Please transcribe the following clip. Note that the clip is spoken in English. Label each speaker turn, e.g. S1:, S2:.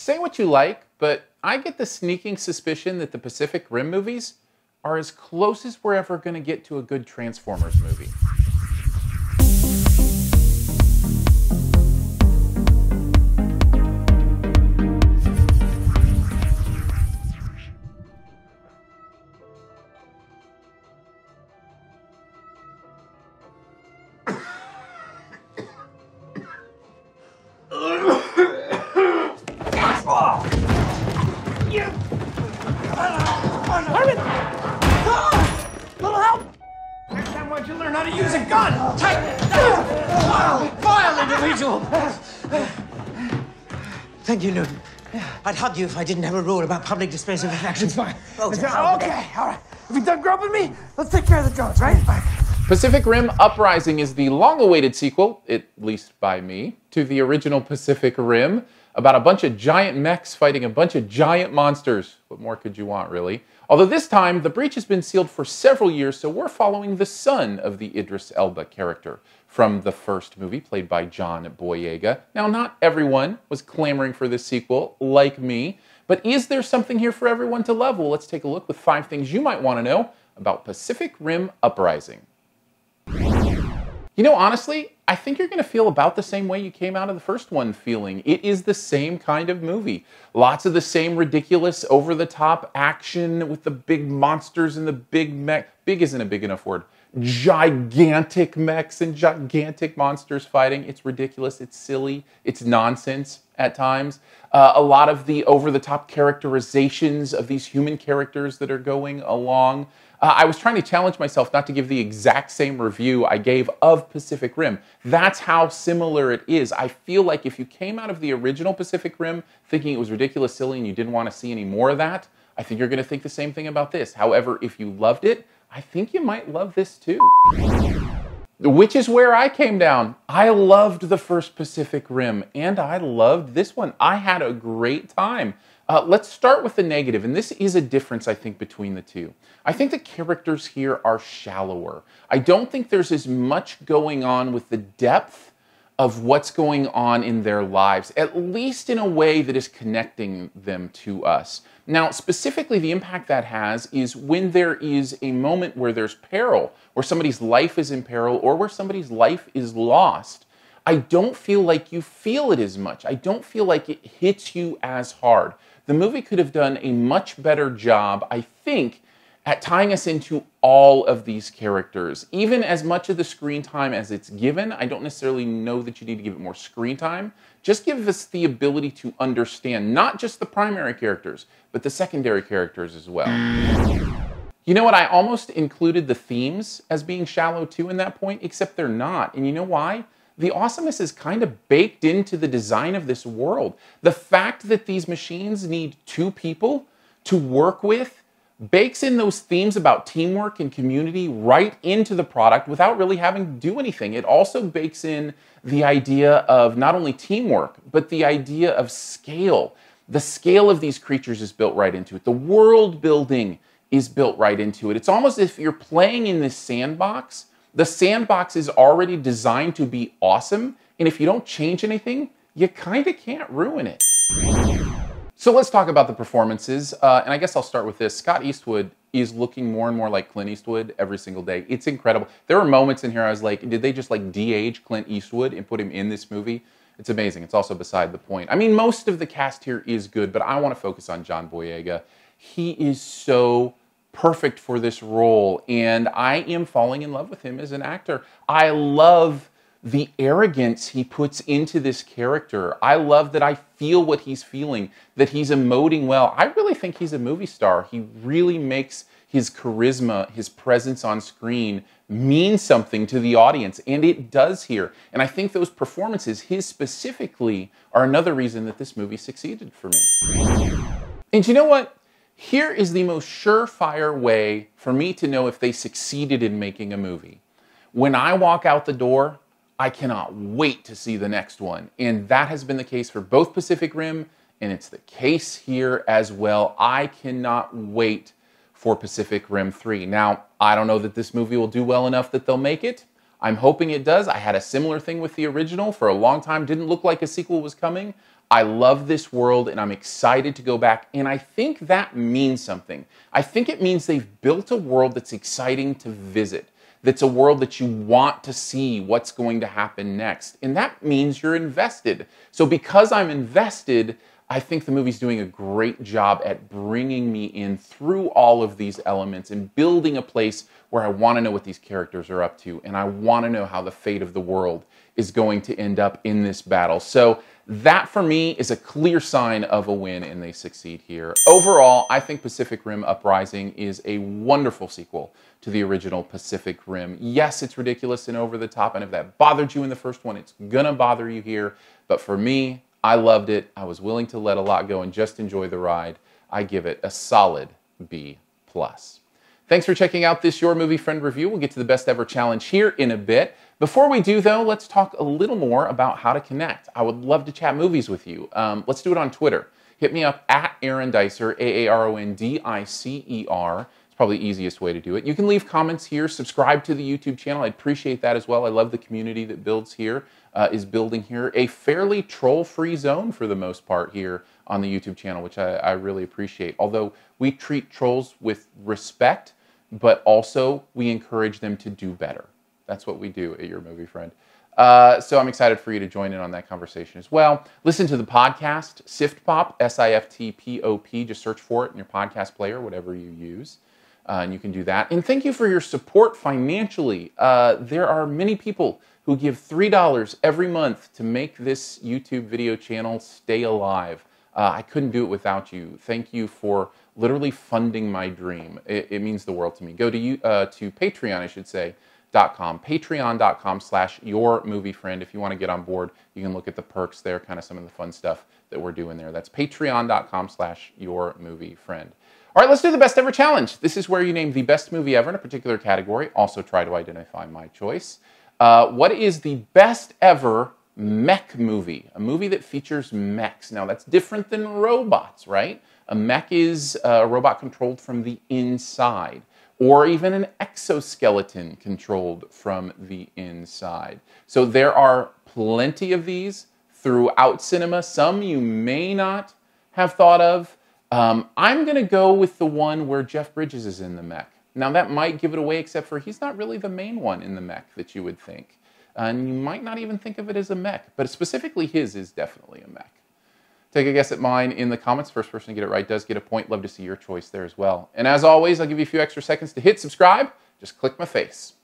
S1: Say what you like, but I get the sneaking suspicion that the Pacific Rim movies are as close as we're ever going to get to a good Transformers movie.
S2: Little help! Next time, why'd you learn how to use a gun? Vile individual!
S3: Thank you, Newton. I'd hug you if I didn't have a rule about public displays of affection.
S2: It's fine.
S3: Oh,
S2: Okay, all right. If you're done groping me, let's take care of the drones, right?
S1: Pacific Rim Uprising is the long-awaited sequel, at least by me, to the original Pacific Rim, about a bunch of giant mechs fighting a bunch of giant monsters. What more could you want, really? Although this time, the breach has been sealed for several years, so we're following the son of the Idris Elba character from the first movie, played by John Boyega. Now, not everyone was clamoring for this sequel, like me, but is there something here for everyone to love? Well, let's take a look with 5 things you might want to know about Pacific Rim Uprising. You know, honestly, I think you're going to feel about the same way you came out of the first one feeling. It is the same kind of movie. Lots of the same ridiculous, over-the-top action with the big monsters and the big mech. Big isn't a big enough word. Gigantic mechs and gigantic monsters fighting. It's ridiculous. It's silly. It's nonsense at times. A lot of the over-the-top characterizations of these human characters that are going along. I was trying to challenge myself not to give the exact same review I gave of Pacific Rim. That's how similar it is. I feel like if you came out of the original Pacific Rim thinking it was ridiculous, silly, and you didn't want to see any more of that, I think you're going to think the same thing about this. However, if you loved it, I think you might love this too. Which is where I came down. I loved the first Pacific Rim, and I loved this one. I had a great time. Let's start with the negative, and this is a difference, I think, between the two. I think the characters here are shallower. I don't think there's as much going on with the depth of what's going on in their lives, at least in a way that is connecting them to us. Now, specifically, the impact that has is when there is a moment where there's peril, where somebody's life is in peril, or where somebody's life is lost. I don't feel like you feel it as much. I don't feel like it hits you as hard. The movie could have done a much better job, I think, at tying us into all of these characters. Even as much of the screen time as it's given, I don't necessarily know that you need to give it more screen time. Just give us the ability to understand not just the primary characters, but the secondary characters as well. You know what? I almost included the themes as being shallow too in that point, except they're not. And you know why? The awesomeness is kind of baked into the design of this world. The fact that these machines need 2 people to work with bakes in those themes about teamwork and community right into the product without really having to do anything. It also bakes in the idea of not only teamwork, but the idea of scale. The scale of these creatures is built right into it. The world building is built right into it. It's almost as if you're playing in this sandbox. The sandbox is already designed to be awesome, and if you don't change anything, you kind of can't ruin it. So let's talk about the performances, and I guess I'll start with this. Scott Eastwood is looking more and more like Clint Eastwood every single day. It's incredible. There were moments in here I was like, did they just like de-age Clint Eastwood and put him in this movie? It's amazing. It's also beside the point. I mean, most of the cast here is good, but I want to focus on John Boyega. He is so perfect for this role, and I am falling in love with him as an actor. I love the arrogance he puts into this character. I love that I feel what he's feeling, that he's emoting well. I really think he's a movie star. He really makes his charisma, his presence on screen mean something to the audience, and it does here. And I think those performances, his specifically, are another reason that this movie succeeded for me. And you know what? Here is the most surefire way for me to know if they succeeded in making a movie. When I walk out the door, I cannot wait to see the next one. And that has been the case for both Pacific Rim, and it's the case here as well. I cannot wait for Pacific Rim 3. Now, I don't know that this movie will do well enough that they'll make it. I'm hoping it does. I had a similar thing with the original. For a long time, didn't look like a sequel was coming. I love this world and I'm excited to go back. And I think that means something. I think it means they've built a world that's exciting to visit. That's a world that you want to see what's going to happen next. And that means you're invested. So because I'm invested, I think the movie's doing a great job at bringing me in through all of these elements and building a place where I want to know what these characters are up to. And I want to know how the fate of the world is going to end up in this battle. So that, for me, is a clear sign of a win, and they succeed here. Overall, I think Pacific Rim Uprising is a wonderful sequel to the original Pacific Rim. Yes, it's ridiculous and over the top, and if that bothered you in the first one, it's gonna bother you here. But for me, I loved it. I was willing to let a lot go and just enjoy the ride. I give it a solid B+. Thanks for checking out this Your Movie Friend review. We'll get to the Best Ever Challenge here in a bit. Before we do, though, let's talk a little more about how to connect. I would love to chat movies with you. Let's do it on Twitter. Hit me up at Aaron Dicer, AARONDICER. It's probably the easiest way to do it. You can leave comments here. Subscribe to the YouTube channel. I'd appreciate that as well. I love the community that is building here. A fairly troll-free zone for the most part here on the YouTube channel, which I really appreciate. Although we treat trolls with respect, but also we encourage them to do better. That's what we do at Your Movie Friend. So I'm excited for you to join in on that conversation as well. Listen to the podcast, SiftPop, SiftPop. Just search for it in your podcast player, whatever you use. And you can do that. And thank you for your support financially. There are many people who give $3 every month to make this YouTube video channel stay alive. I couldn't do it without you. Thank you for literally funding my dream. It means the world to me. Go to Patreon, I should say, patreon.com/yourmoviefriend. If you want to get on board, you can look at the perks there, kind of some of the fun stuff that we're doing there. That's patreon.com/yourmoviefriend. All right, let's do the Best Ever Challenge. This is where you name the best movie ever in a particular category. Also try to identify my choice. What is the best ever mech movie? A movie that features mechs. Now, that's different than robots, right? A mech is a robot controlled from the inside, or even an exoskeleton controlled from the inside. So there are plenty of these throughout cinema. Some you may not have thought of. I'm going to go with the one where Jeff Bridges is in the mech. Now, that might give it away, except for he's not really the main one in the mech that you would think. And you might not even think of it as a mech, but specifically his is definitely a mech. Take a guess at mine in the comments. First person to get it right does get a point. Love to see your choice there as well. And as always, I'll give you a few extra seconds to hit subscribe. Just click my face.